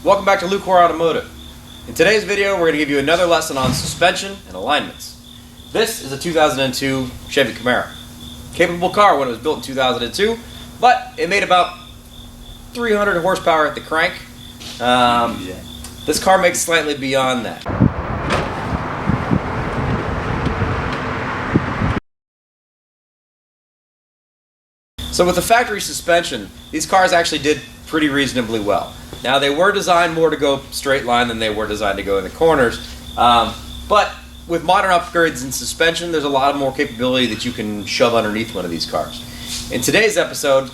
Welcome back to Lucore Automotive. In today's video, we're going to give you another lesson on suspension and alignments. This is a 2002 Chevy Camaro. Capable car when it was built in 2002, but it made about 300 horsepower at the crank. This car makes slightly beyond that. So with the factory suspension, these cars actually did pretty reasonably well. Now they were designed more to go straight line than they were designed to go in the corners, but with modern upgrades in suspension, there's a lot more capability that you can shove underneath one of these cars. In today's episode,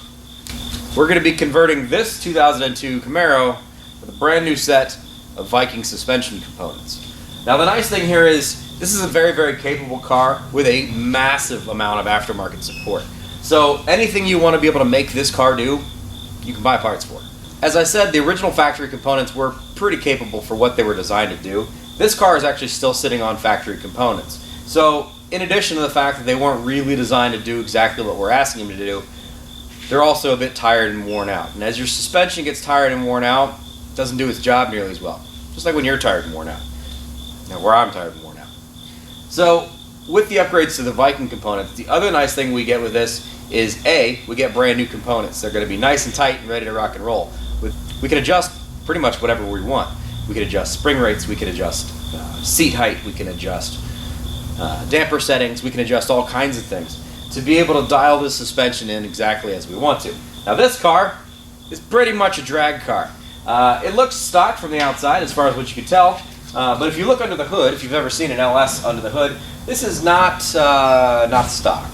we're going to be converting this 2002 Camaro with a brand new set of Viking suspension components. Now the nice thing here is this is a very, very capable car with a massive amount of aftermarket support. So anything you want to be able to make this car do, you can buy parts for it. As I said, the original factory components were pretty capable for what they were designed to do. This car is actually still sitting on factory components. So in addition to the fact that they weren't really designed to do exactly what we're asking them to do, they're also a bit tired and worn out. And as your suspension gets tired and worn out, it doesn't do its job nearly as well. Just like when you're tired and worn out. Now, where I'm tired and worn out. So with the upgrades to the Viking components, the other nice thing we get with this is we get brand new components. They're going to be nice and tight and ready to rock and roll. We can adjust pretty much whatever we want. We can adjust spring rates, we can adjust seat height, we can adjust damper settings, we can adjust all kinds of things to be able to dial the suspension in exactly as we want to. Now this car is pretty much a drag car. It looks stock from the outside as far as what you can tell, but if you look under the hood, if you've ever seen an LS under the hood, this is not stock.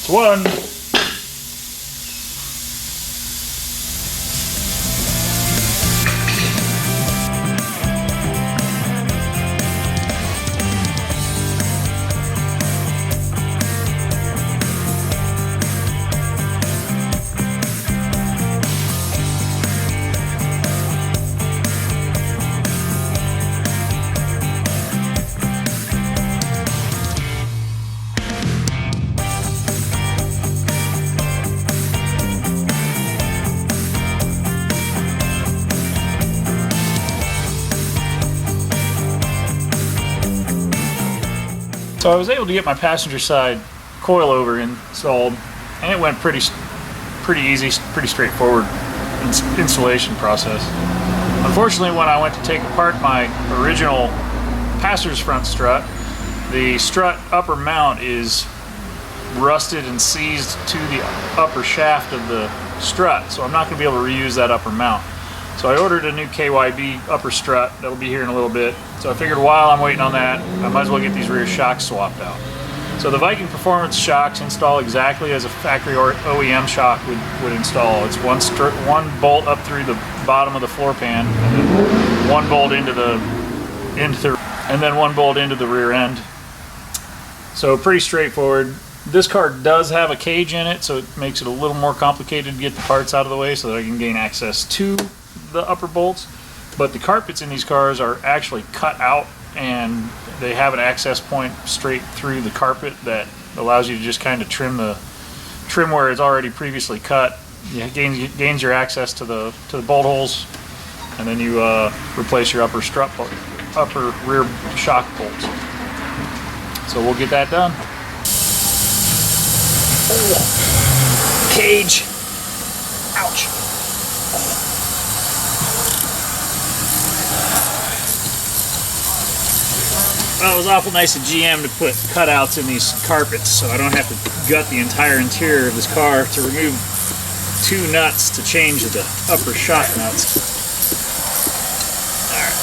That's one. So I was able to get my passenger side coilover installed, and it went pretty easy, pretty straightforward installation process. Unfortunately, when I went to take apart my original passenger's front strut, the strut upper mount is rusted and seized to the upper shaft of the strut, so I'm not going to be able to reuse that upper mount. So I ordered a new KYB upper strut that'll be here in a little bit. So I figured while I'm waiting on that, I might as well get these rear shocks swapped out. So the Viking Performance shocks install exactly as a factory or OEM shock would install. It's one bolt up through the bottom of the floor pan, and then one bolt into the rear end. So pretty straightforward. This car does have a cage in it, so it makes it a little more complicated to get the parts out of the way so that I can gain access to the upper bolts. But the carpets in these cars are actually cut out, and they have an access point straight through the carpet that allows you to just kind of trim where it's already previously cut Yeah, gains your access to the bolt holes, and then you replace your upper rear shock bolts. So we'll get that done. Oh, cage! Ouch! Well, it was awful nice of GM to put cutouts in these carpets, so I don't have to gut the entire interior of this car to remove 2 nuts to change the upper shock nuts. Alright.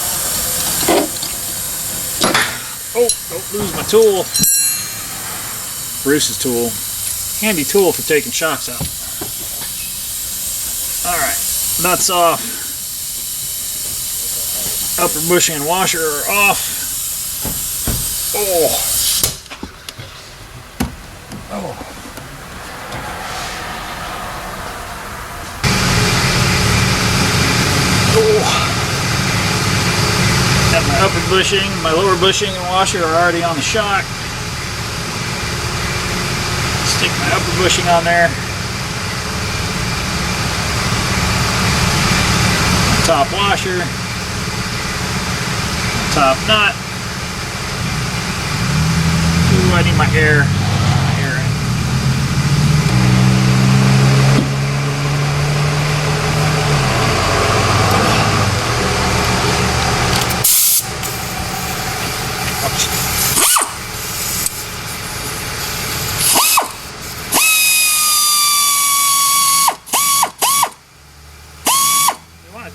Oh, don't lose my tool. Bruce's tool. Handy tool for taking shocks out. Alright, nuts off. Upper bushing and washer are off. Oh. Oh. Got my upper bushing, my lower bushing and washer are already on the shock. Stick my upper bushing on there. Top washer. Top nut. Ooh, I need my air.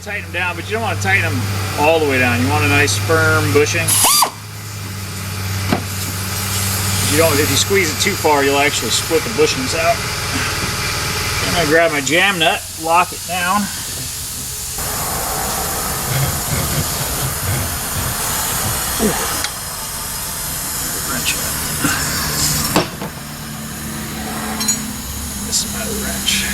Tighten them down, but you don't want to tighten them all the way down. You want a nice firm bushing. If you squeeze it too far, you'll actually split the bushings out. I'm going to grab my jam nut, lock it down. Wrench it. This is my wrench.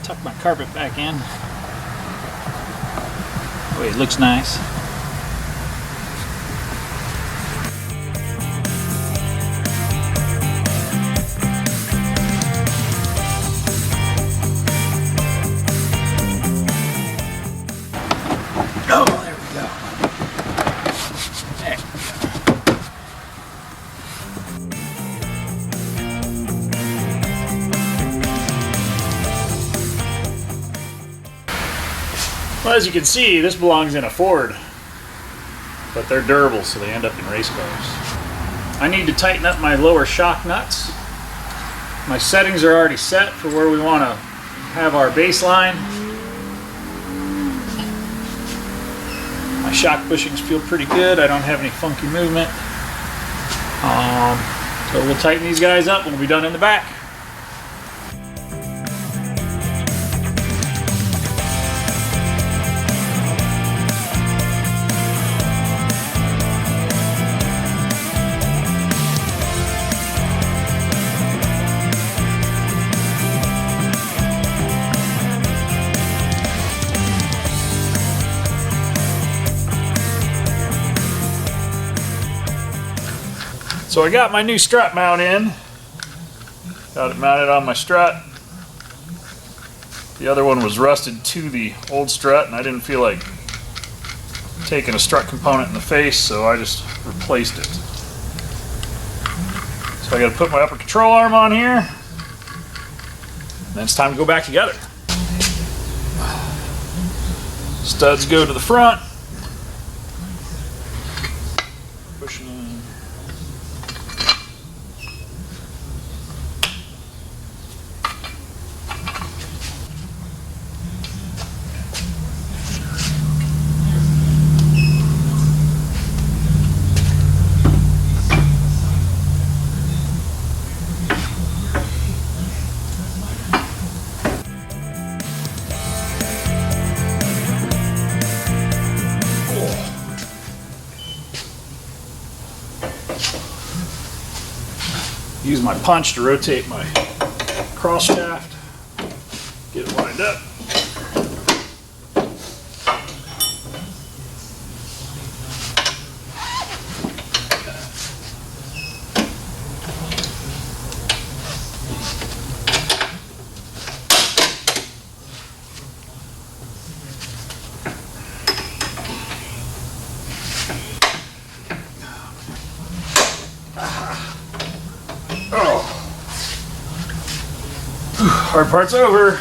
Tuck my carpet back in. Oh, it looks nice. Oh, there we go. There we go. Well, as you can see, this belongs in a Ford, but they're durable, so they end up in race cars. I need to tighten up my lower shock nuts. My settings are already set for where we want to have our baseline. My shock bushings feel pretty good. I don't have any funky movement. So we'll tighten these guys up and we'll be done in the back. So I got my new strut mount in. Got it mounted on my strut. The other one was rusted to the old strut and I didn't feel like taking a strut component in the face, so I just replaced it. So I got to put my upper control arm on here. And then it's time to go back together. Studs go to the front. Pushing in. Use my punch to rotate my cross shaft, get it lined up. Hard part's over.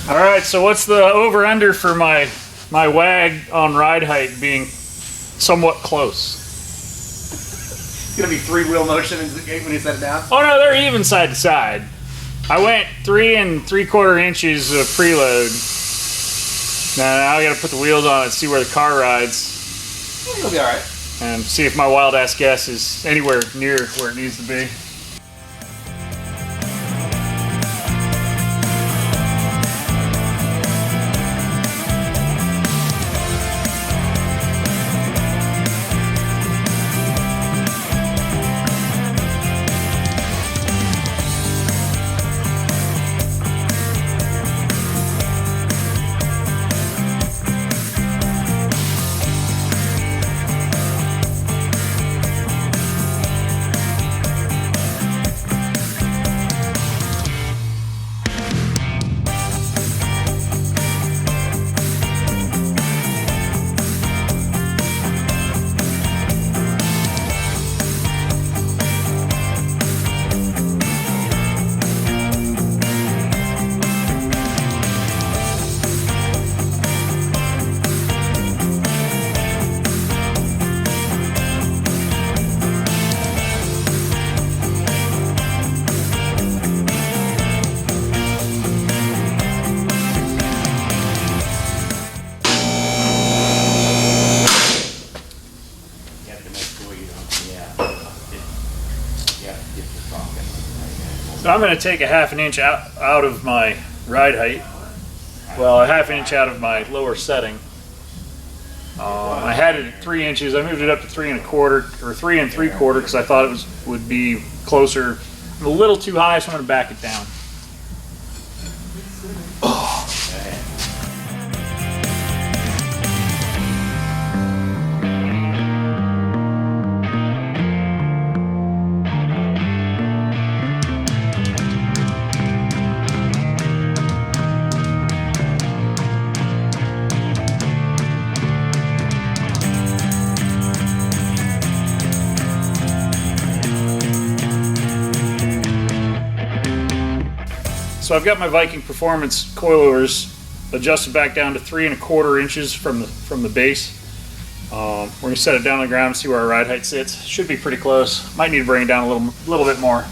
All right, so what's the over-under for my wag on ride height being somewhat close? It's gonna be 3-wheel motion when you set it down? Oh no, they're even side to side. I went 3 3/4 inches of preload. Now I gotta put the wheels on it, see where the car rides. It'll be all right. And see if my wild ass guess is anywhere near where it needs to be. So I'm going to take a 1/2 inch out of my ride height. Well, a 1/2 inch out of my lower setting. I had it at 3 inches. I moved it up to 3 1/4 or 3 3/4 because I thought it would be closer. I'm a little too high, so I'm going to back it down. So I've got my Viking Performance coilovers adjusted back down to 3 1/4 inches from the base. We're going to set it down on the ground and see where our ride height sits. Should be pretty close. Might need to bring it down a little bit more.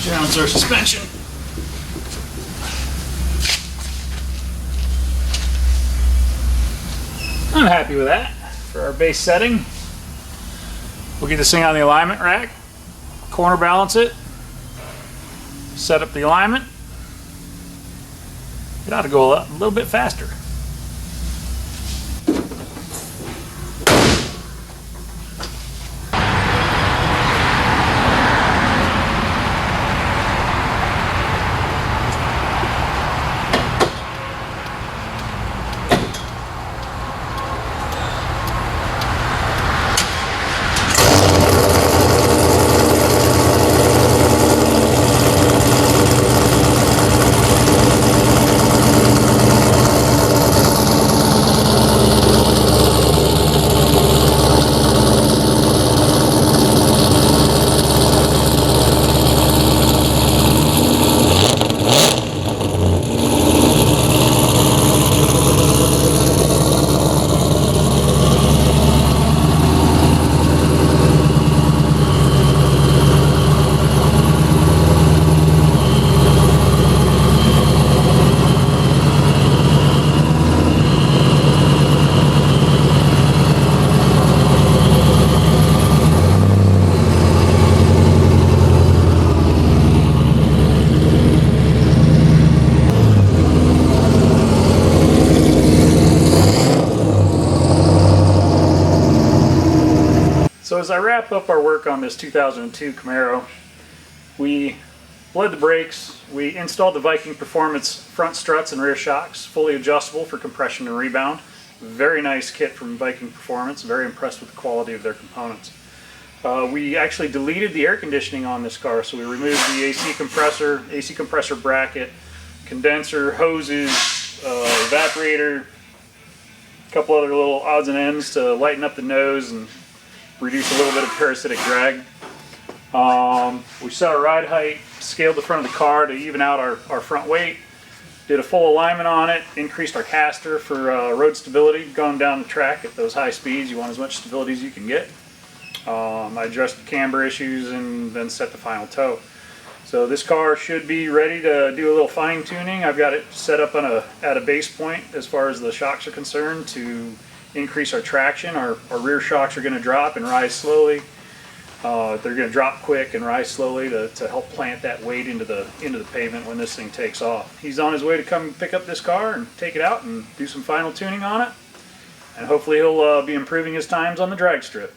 Balance our suspension. I'm happy with that for our base setting. We'll get this thing on the alignment rack, corner balance it, set up the alignment. It ought to go a little bit faster. as I wrap up our work on this 2002 Camaro, we bled the brakes, we installed the Viking Performance front struts and rear shocks, fully adjustable for compression and rebound. Very nice kit from Viking Performance, very impressed with the quality of their components. We actually deleted the air conditioning on this car, so we removed the AC compressor bracket, condenser, hoses, evaporator, a couple other little odds and ends to lighten up the nose and reduce a little bit of parasitic drag. We set our ride height, scaled the front of the car to even out our front weight, did a full alignment on it, increased our caster for road stability. Going down the track at those high speeds, you want as much stability as you can get. I addressed the camber issues and then set the final toe. So this car should be ready to do a little fine tuning. I've got it set up at a base point as far as the shocks are concerned to increase our traction. Our rear shocks are going to drop and rise slowly. They're going to drop quick and rise slowly to help plant that weight into the pavement when this thing takes off. He's on his way to come pick up this car and take it out and do some final tuning on it. And hopefully he'll be improving his times on the drag strip.